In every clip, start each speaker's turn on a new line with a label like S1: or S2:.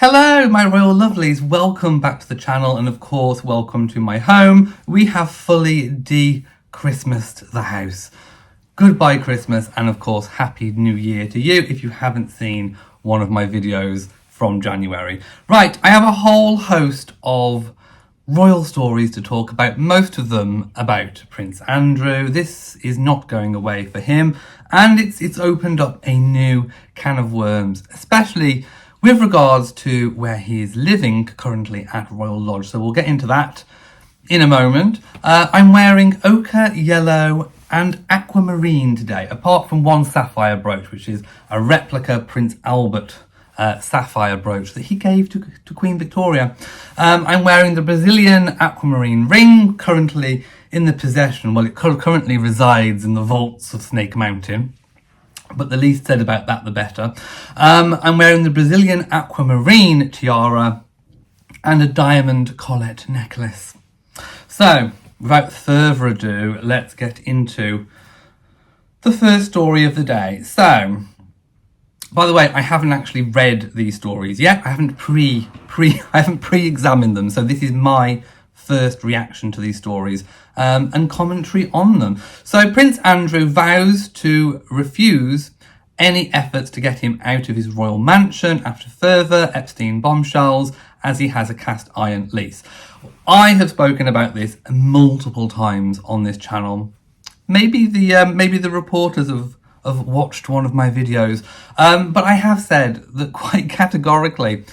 S1: Hello, my royal lovelies. Welcome back to the channel, and of course, welcome to my home. We have fully de-Christmased the house. Goodbye Christmas, and of course, Happy New Year to you if you haven't seen one of my videos from January. Right, I have a whole host of royal stories to talk about, most of them about Prince Andrew. This is not going away for him, and it's opened up a new can of worms, especially with regards to where he is living currently at Royal Lodge. So we'll get into that in a moment. I'm wearing ochre, yellow and aquamarine today, apart from one sapphire brooch, which is a replica Prince Albert sapphire brooch that he gave to Queen Victoria. I'm wearing the Brazilian aquamarine ring, currently in the possession, well, it currently resides in the vaults of Snake Mountain. But the least said about that, the better. I'm wearing the Brazilian aquamarine tiara and a diamond collet necklace. So, without further ado, let's get into the first story of the day. So, by the way, I haven't actually read these stories yet. I haven't pre-examined them. So this is my first reaction to these stories and commentary on them. So Prince Andrew vows to refuse any efforts to get him out of his royal mansion after further Epstein bombshells, as he has a cast iron lease. I have spoken about this multiple times on this channel. Maybe the reporters have watched one of my videos, but I have said that quite categorically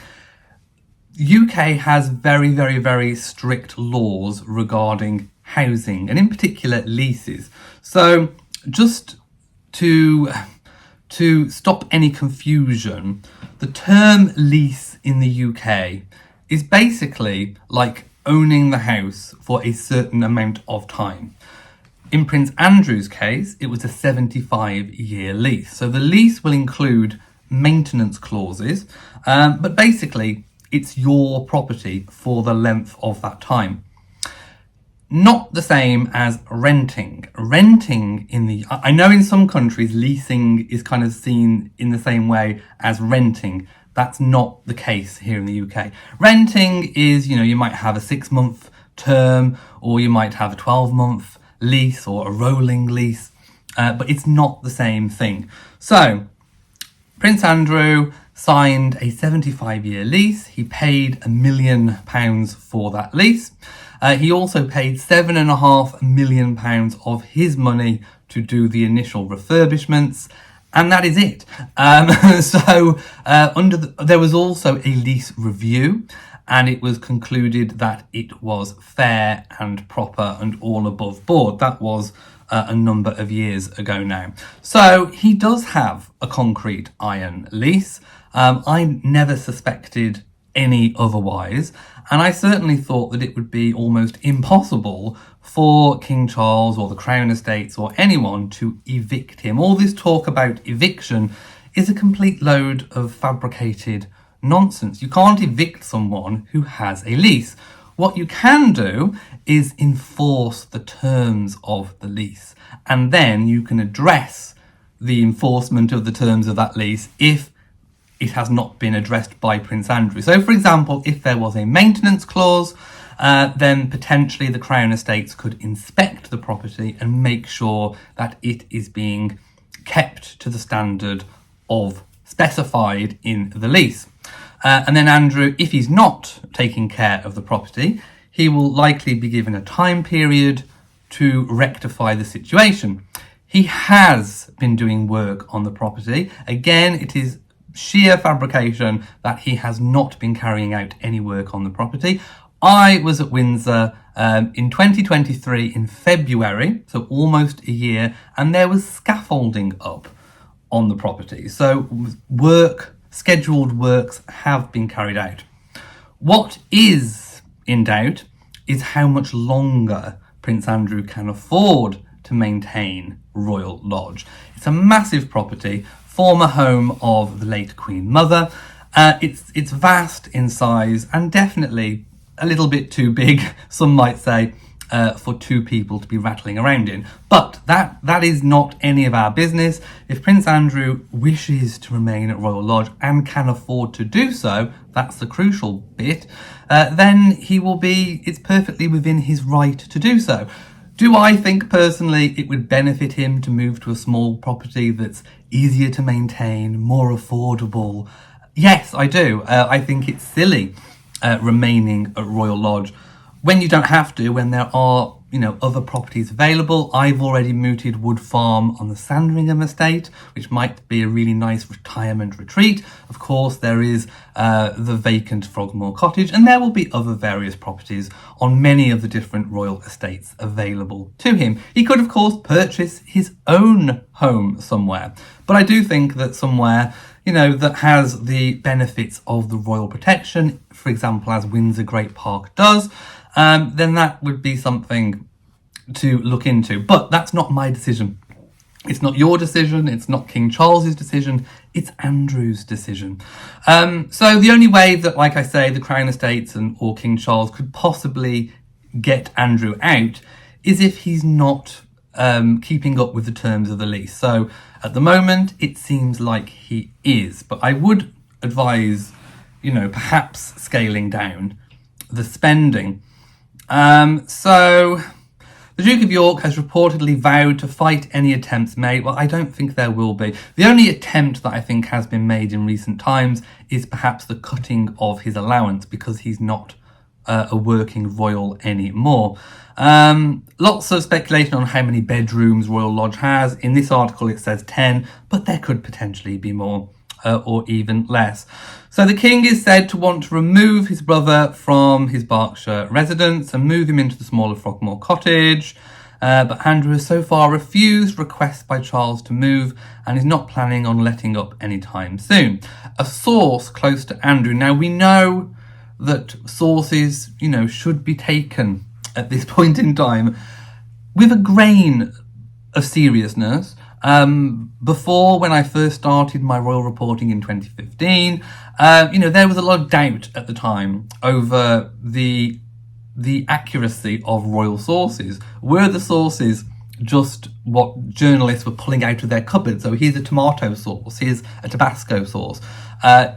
S1: UK has very, very, very strict laws regarding housing, and in particular leases. So just to stop any confusion, the term lease in the UK is basically like owning the house for a certain amount of time. In Prince Andrew's case, it was a 75-year lease. So the lease will include maintenance clauses, but basically it's your property for the length of that time. Not the same as renting. Renting I know in some countries leasing is kind of seen in the same way as renting. That's not the case here in the UK. Renting is, you might have a 6-month term, or you might have a 12-month lease or a rolling lease, but it's not the same thing. So Prince Andrew signed a 75-year lease. He paid £1 million for that lease. He also paid £7.5 million of his money to do the initial refurbishments, and that is it. There was also a lease review, and it was concluded that it was fair and proper and all above board. That was a number of years ago now. So he does have a concrete iron lease. I never suspected any otherwise, and I certainly thought that it would be almost impossible for King Charles or the Crown Estates or anyone to evict him. All this talk about eviction is a complete load of fabricated nonsense. You can't evict someone who has a lease. What you can do is enforce the terms of the lease, and then you can address the enforcement of the terms of that lease if it has not been addressed by Prince Andrew. So, for example, if there was a maintenance clause, then potentially the Crown Estates could inspect the property and make sure that it is being kept to the standard of specified in the lease. And then Andrew, if he's not taking care of the property, he will likely be given a time period to rectify the situation. He has been doing work on the property. Again, it is sheer fabrication that he has not been carrying out any work on the property. I was at Windsor in 2023 in February, so almost a year, and there was scaffolding up on the property. So scheduled works have been carried out. What is in doubt is how much longer Prince Andrew can afford to maintain Royal Lodge. It's a massive property, former home of the late Queen Mother. It's vast in size and definitely a little bit too big, some might say, for two people to be rattling around in. But that is not any of our business. If Prince Andrew wishes to remain at Royal Lodge and can afford to do so, that's the crucial bit, then it's perfectly within his right to do so. Do I think personally it would benefit him to move to a small property that's easier to maintain, more affordable? Yes, I do. I think it's silly remaining at Royal Lodge when you don't have to, when there are, other properties available. I've already mooted Wood Farm on the Sandringham estate, which might be a really nice retirement retreat. Of course, there is the vacant Frogmore Cottage, and there will be other various properties on many of the different royal estates available to him. He could, of course, purchase his own home somewhere, but I do think that somewhere that has the benefits of the royal protection, for example, as Windsor Great Park does, then that would be something to look into. But that's not my decision. It's not your decision. It's not King Charles's decision. It's Andrew's decision. So the only way that, like I say, the Crown Estates or King Charles could possibly get Andrew out is if he's not keeping up with the terms of the lease. So at the moment, it seems like he is. But I would advise, perhaps scaling down the spending. So the Duke of York has reportedly vowed to fight any attempts made. Well, I don't think there will be. The only attempt that I think has been made in recent times is perhaps the cutting of his allowance because he's not a working royal anymore. Lots of speculation on how many bedrooms Royal Lodge has. In this article it says 10, but there could potentially be more or even less. So the king is said to want to remove his brother from his Berkshire residence and move him into the smaller Frogmore Cottage. But Andrew has so far refused requests by Charles to move and is not planning on letting up anytime soon. A source close to Andrew. Now we know that sources, should be taken at this point in time with a grain of seriousness. Before, when I first started my royal reporting in 2015, there was a lot of doubt at the time over the accuracy of royal sources. Were the sources just what journalists were pulling out of their cupboard? So here's a tomato source, here's a Tabasco source.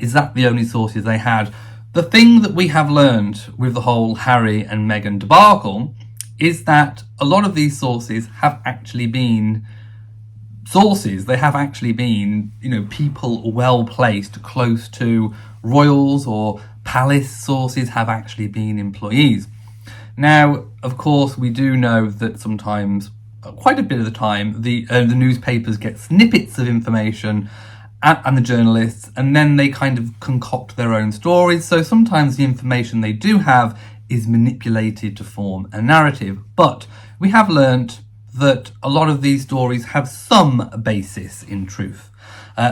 S1: Is that the only sources they had? The thing that we have learned with the whole Harry and Meghan debacle is that a lot of these sources have actually been sources. They have actually been, people well placed close to royals, or palace sources have actually been employees. Now, of course, we do know that sometimes, quite a bit of the time, the newspapers get snippets of information and the journalists, and then they kind of concoct their own stories. So sometimes the information they do have is manipulated to form a narrative. But we have learnt that a lot of these stories have some basis in truth.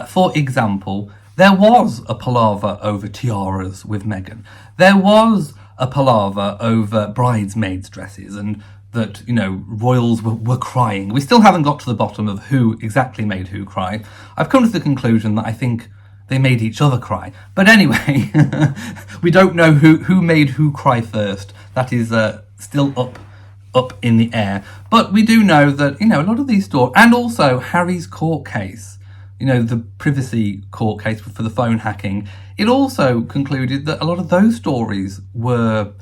S1: For example, there was a palaver over tiaras with Meghan. There was a palaver over bridesmaids' dresses, and that, royals were crying. We still haven't got to the bottom of who exactly made who cry. I've come to the conclusion that I think they made each other cry. But anyway, we don't know who made who cry first. That is still up in the air. But we do know that, a lot of these stories, and also Harry's court case, the privacy court case for the phone hacking, it also concluded that a lot of those stories were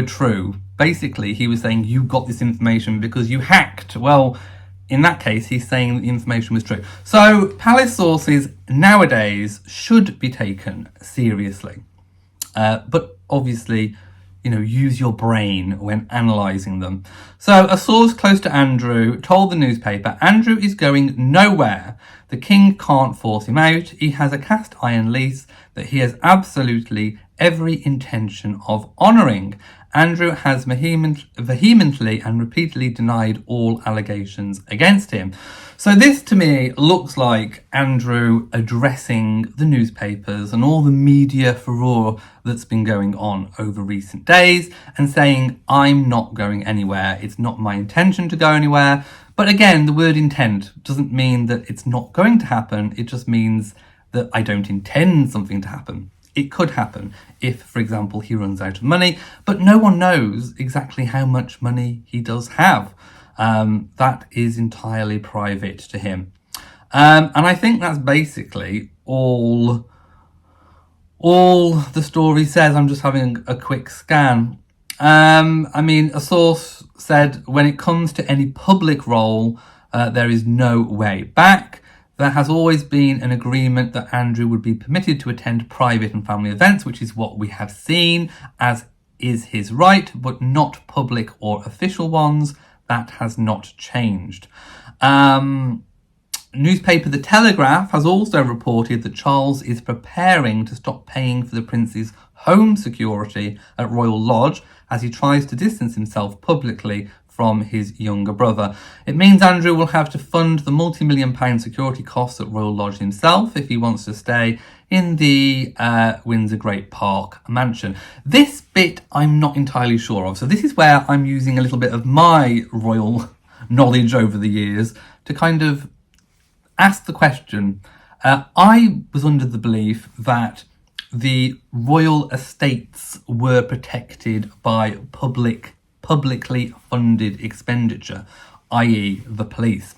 S1: true. Basically, he was saying, you got this information because you hacked. Well, in that case, he's saying that the information was true. So palace sources nowadays should be taken seriously. But obviously, use your brain when analysing them. So a source close to Andrew told the newspaper, Andrew is going nowhere. The king can't force him out. He has a cast iron lease that he has absolutely every intention of honouring. Andrew has vehemently and repeatedly denied all allegations against him. So this to me looks like Andrew addressing the newspapers and all the media furore that's been going on over recent days and saying, I'm not going anywhere. It's not my intention to go anywhere. But again, the word intent doesn't mean that it's not going to happen. It just means that I don't intend something to happen. It could happen if, for example, he runs out of money, but no one knows exactly how much money he does have. That is entirely private to him. And I think that's basically all the story says. I'm just having a quick scan. I mean, a source said, when it comes to any public role, there is no way back. There has always been an agreement that Andrew would be permitted to attend private and family events, which is what we have seen, as is his right, but not public or official ones. That has not changed. Newspaper The Telegraph has also reported that Charles is preparing to stop paying for the Prince's home security at Royal Lodge as he tries to distance himself publicly from his younger brother. It means Andrew will have to fund the multi-million-pound security costs at Royal Lodge himself if he wants to stay in the Windsor Great Park mansion. This bit I'm not entirely sure of. So this is where I'm using a little bit of my royal knowledge over the years to kind of ask the question. I was under the belief that the royal estates were protected by publicly funded expenditure, i.e. the police.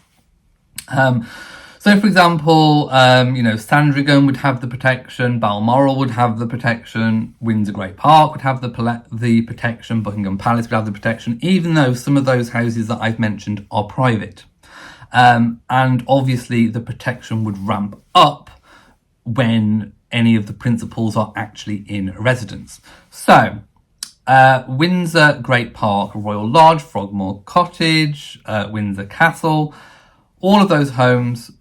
S1: So, for example, Sandringham would have the protection, Balmoral would have the protection, Windsor Great Park would have the protection, Buckingham Palace would have the protection, even though some of those houses that I've mentioned are private. And obviously the protection would ramp up when any of the principals are actually in residence. So, Windsor Great Park, Royal Lodge, Frogmore Cottage, Windsor Castle, all of those homes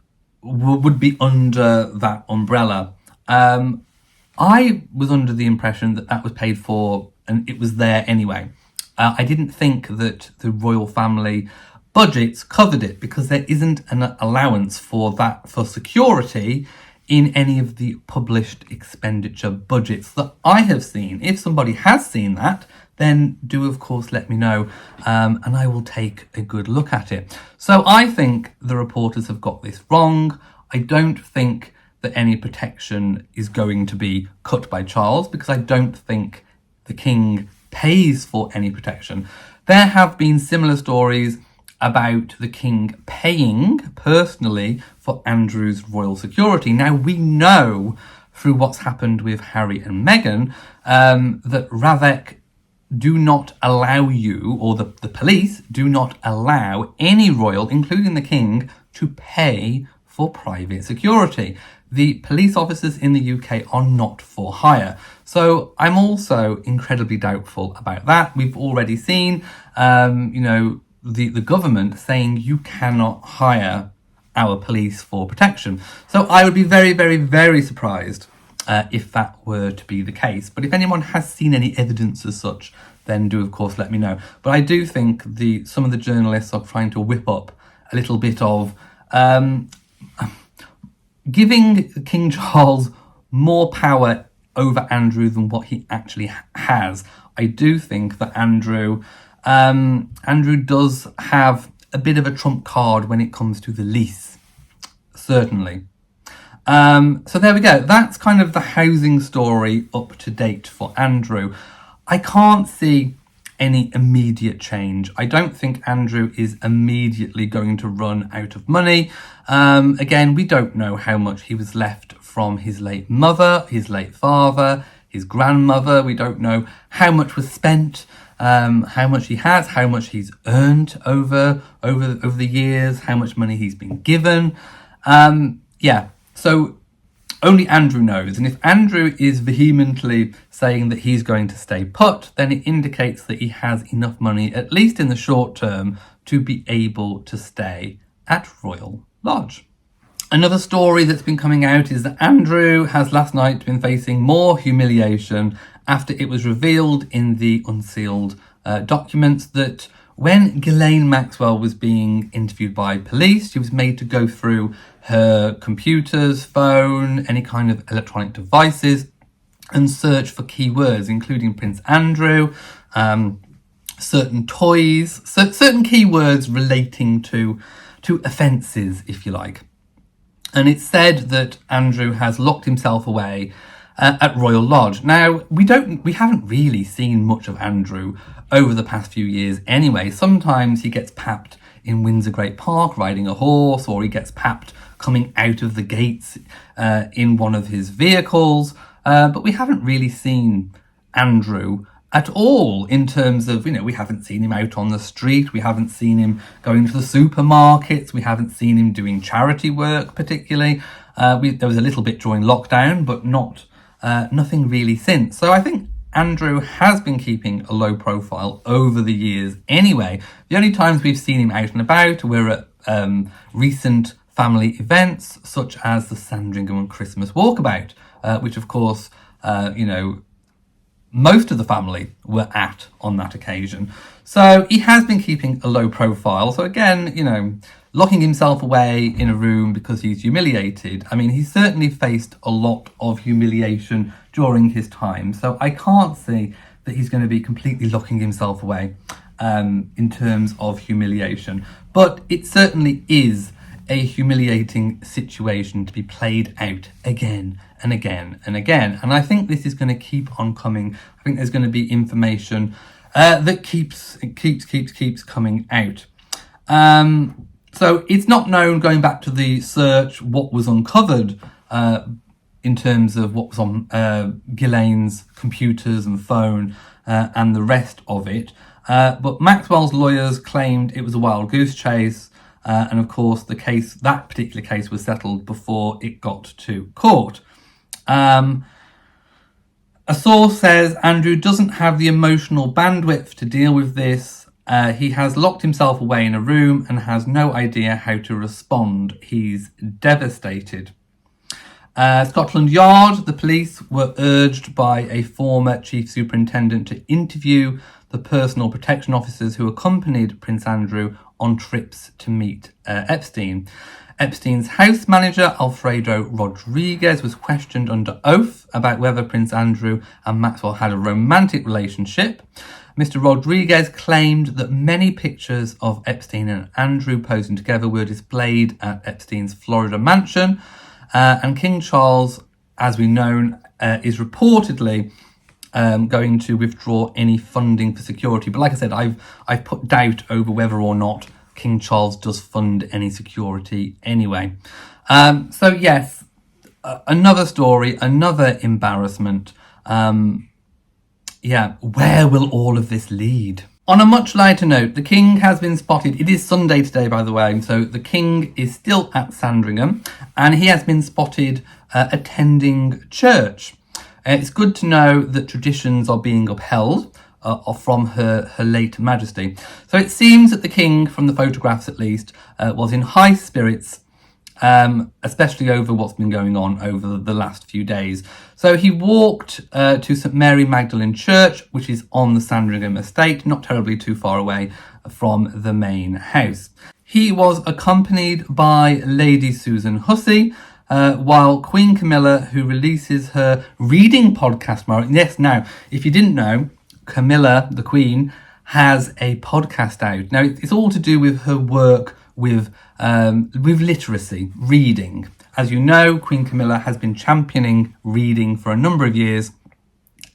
S1: would be under that umbrella. I was under the impression that that was paid for and it was there anyway. I didn't think that the royal family budgets covered it because there isn't an allowance for that, for security, in any of the published expenditure budgets that I have seen. If somebody has seen that, then do of course let me know, and I will take a good look at it. So I think the reporters have got this wrong. I don't think that any protection is going to be cut by Charles, because I don't think the king pays for any protection. There have been similar stories about the king paying personally for Andrew's royal security. Now, we know through what's happened with Harry and Meghan that Ravec do not allow you, or the police do not allow any royal, including the king, to pay for private security. The police officers in the UK are not for hire. So I'm also incredibly doubtful about that. We've already seen, the government saying you cannot hire our police for protection. So I would be very, very, very surprised if that were to be the case. But if anyone has seen any evidence as such, then do of course let me know. But I do think some of the journalists are trying to whip up a little bit of giving King Charles more power over Andrew than what he actually has. I do think that Andrew does have a bit of a trump card when it comes to the lease, certainly. So there we go. That's kind of the housing story up to date for Andrew. I can't see any immediate change. I don't think Andrew is immediately going to run out of money. Again, we don't know how much he was left from his late mother, his late father, his grandmother. We don't know how much was spent, how much he has, how much he's earned over the years, how much money he's been given. So only Andrew knows. And if Andrew is vehemently saying that he's going to stay put, then it indicates that he has enough money, at least in the short term, to be able to stay at Royal Lodge. Another story that's been coming out is that Andrew has last night been facing more humiliation after it was revealed in the unsealed documents that when Ghislaine Maxwell was being interviewed by police, she was made to go through her computers, phone, any kind of electronic devices and search for keywords, including Prince Andrew, certain toys, certain keywords relating to offences, if you like. And it's said that Andrew has locked himself away at Royal Lodge. Now, we haven't really seen much of Andrew over the past few years anyway. Sometimes he gets papped in Windsor Great Park riding a horse, or he gets papped coming out of the gates in one of his vehicles. But we haven't really seen Andrew at all in terms of, we haven't seen him out on the street. We haven't seen him going to the supermarkets. We haven't seen him doing charity work particularly. There was a little bit during lockdown, but nothing really since. So I think Andrew has been keeping a low profile over the years anyway. The only times we've seen him out and about were at recent family events, such as the Sandringham Christmas Walkabout, which of course, most of the family were at on that occasion. So he has been keeping a low profile. So again, locking himself away in a room because he's humiliated. I mean, he's certainly faced a lot of humiliation during his time. So I can't see that he's going to be completely locking himself away in terms of humiliation. But it certainly is a humiliating situation to be played out again and again and again. And I think this is going to keep on coming. I think there's going to be information that keeps coming out. So it's not known, going back to the search, what was uncovered in terms of what was on Ghislaine's computers and phone and the rest of it. But Maxwell's lawyers claimed it was a wild goose chase. And of course, that particular case was settled before it got to court. A source says Andrew doesn't have the emotional bandwidth to deal with this. He has locked himself away in a room and has no idea how to respond. He's devastated. Scotland Yard, the police were urged by a former chief superintendent to interview the personal protection officers who accompanied Prince Andrew on trips to meet Epstein. Epstein's house manager, Alfredo Rodriguez, was questioned under oath about whether Prince Andrew and Maxwell had a romantic relationship. Mr. Rodriguez claimed that many pictures of Epstein and Andrew posing together were displayed at Epstein's Florida mansion. And King Charles, as we know, is reportedly going to withdraw any funding for security. But like I said, I've put doubt over whether or not King Charles does fund any security anyway. So yes, another story, another embarrassment. Where will all of this lead? On a much lighter note, the King has been spotted. It is Sunday today, by the way, so the King is still at Sandringham, and he has been spotted attending church. It's good to know that traditions are being upheld from Her late Majesty. So it seems that the King, from the photographs at least, was in high spirits, especially over what's been going on over the last few days. So he walked to St Mary Magdalene Church, which is on the Sandringham estate, not terribly too far away from the main house. He was accompanied by Lady Susan Hussey, while Queen Camilla, who releases her reading podcast tomorrow. Yes, now, if you didn't know, Camilla, the Queen, has a podcast out. Now, it's all to do with her work with literacy, reading. As you know, Queen Camilla has been championing reading for a number of years,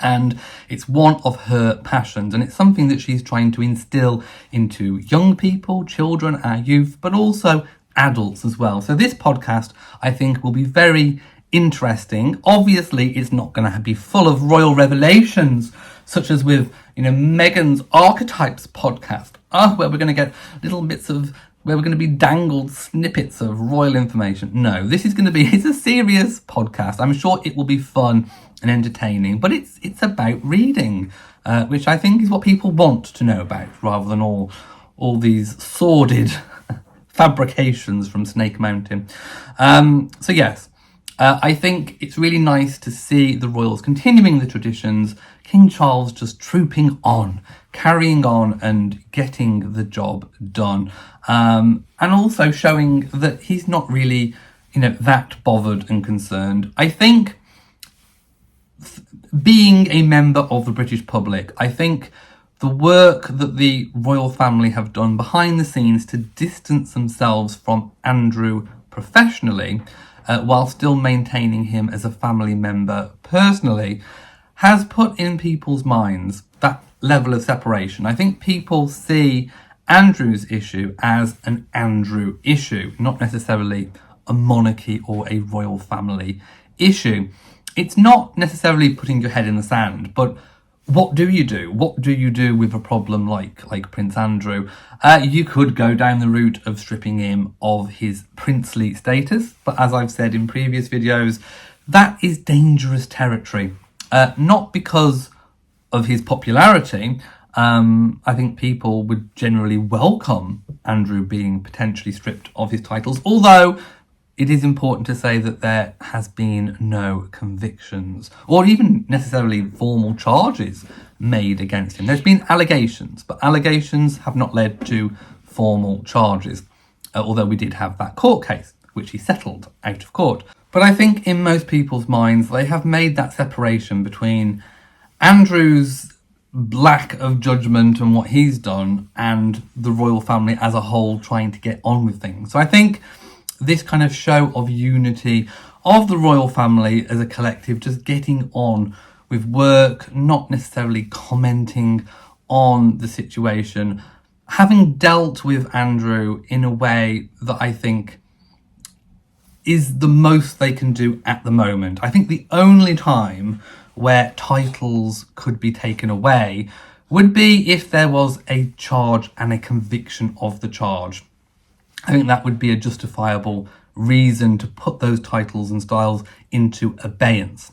S1: and it's one of her passions, and it's something that she's trying to instill into young people, children, our youth, but also adults as well. So this podcast, I think, will be very interesting. Obviously, it's not going to be full of royal revelations, such as with, Meghan's Archetypes podcast, where we're going to get little bits of, where we're going to be dangled snippets of royal information. No, this is going to be, it's a serious podcast. I'm sure it will be fun and entertaining, but it's about reading, which I think is what people want to know about, rather than all these sordid fabrications from Snake Mountain. So yes, I think it's really nice to see the royals continuing the traditions, King Charles just trooping on, carrying on and getting the job done. And also showing that he's not really, that bothered and concerned. I think being a member of the British public, I think the work that the royal family have done behind the scenes to distance themselves from Andrew professionally while still maintaining him as a family member personally, has put in people's minds that level of separation. I think people see Andrew's issue as an Andrew issue, not necessarily a monarchy or a royal family issue. It's not necessarily putting your head in the sand, but what do you do? What do you do with a problem like Prince Andrew? You could go down the route of stripping him of his princely status, but as I've said in previous videos, that is dangerous territory. Not because of his popularity. I think people would generally welcome Andrew being potentially stripped of his titles, although it is important to say that there has been no convictions or even necessarily formal charges made against him. There's been allegations, but allegations have not led to formal charges, although we did have that court case, which he settled out of court. But I think in most people's minds, they have made that separation between Andrew's lack of judgment and what he's done and the royal family as a whole trying to get on with things. So I think this kind of show of unity of the royal family as a collective, just getting on with work, not necessarily commenting on the situation, having dealt with Andrew in a way that I think is the most they can do at the moment. I think the only time where titles could be taken away would be if there was a charge and a conviction of the charge. I think that would be a justifiable reason to put those titles and styles into abeyance.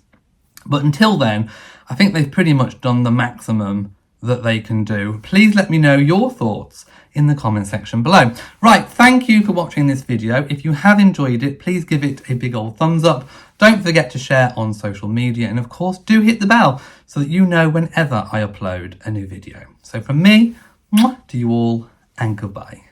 S1: But until then, I think they've pretty much done the maximum that they can do. Please let me know your thoughts in the comment section below. Right, thank you for watching this video. If you have enjoyed it, please give it a big old thumbs up. Don't forget to share on social media, and of course do hit the bell so that you know whenever I upload a new video. So from me, mwah, to you all, and goodbye.